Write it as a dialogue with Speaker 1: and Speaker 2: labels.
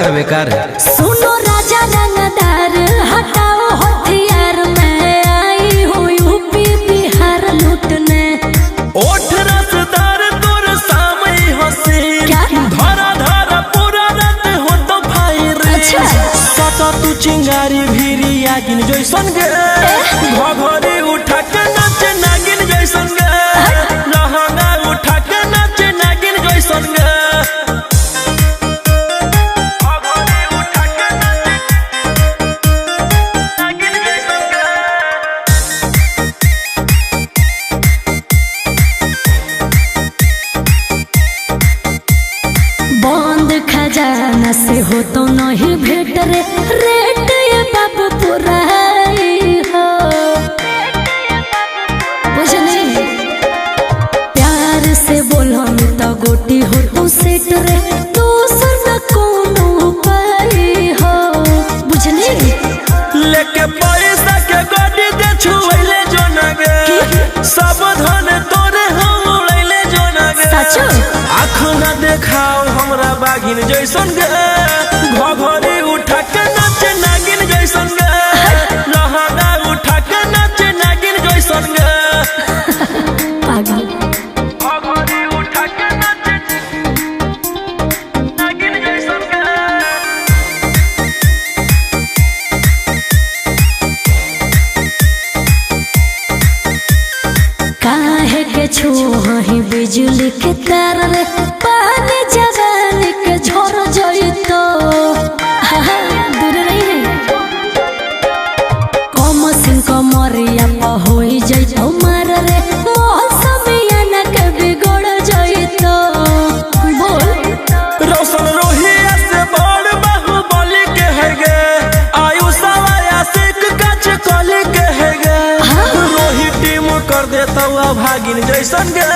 Speaker 1: बेड़ा बेकार है।
Speaker 2: सुनो राजा रंगदार हटाओ हथियार, मैं आई हूँ यूपी बिहार लूटने।
Speaker 1: ओठ रसदार तोर सामने हसीन, धरा धरा पूरा रात हो तो फायर।
Speaker 2: अच्छा
Speaker 1: सता तू चिंगारी भीरी आगिन जैसन गे, घघरी उठा के नाचे नागिन जैसन गे, लहंगा उठा के नाचे नागिन जैसन गे।
Speaker 2: बंद खजाना से हो तो नहीं भेट रे, रेट ये बाबू पूरा हो बुझली। प्यार से बोलो तो गोटी हो तो सेट रे, दूसर न कोनो पाई हो बुझली।
Speaker 1: लेके पैसा के गाड़ी दे छुएले जो नगे, सब धन तोरे हम उड़ैले जो नगे।
Speaker 2: सचो
Speaker 1: आँख न देखाओ हमरा बागिन जैसन गे, घघरी उठा के नाचे नागिन जैसन गे, लहंगा उठा के नाचे नागिन जैसन गे।
Speaker 2: पागल
Speaker 1: घघरी उठा के नाचे नागिन जैसन गे।
Speaker 2: काहे के छुही बिजली के तार रे, पानी जवानी के झोर जइतो। दूर नहीं है कम सिंह कमरिया होई जइतो मार रे, मौसमिया न के बिगड़ जइतो। बोल
Speaker 1: रोशन रोहिया से बड़ बाहुबली के है गे, आयुषा आशिक कच कली के है गे। रोही टीम कर देता भागिन जैसन गे,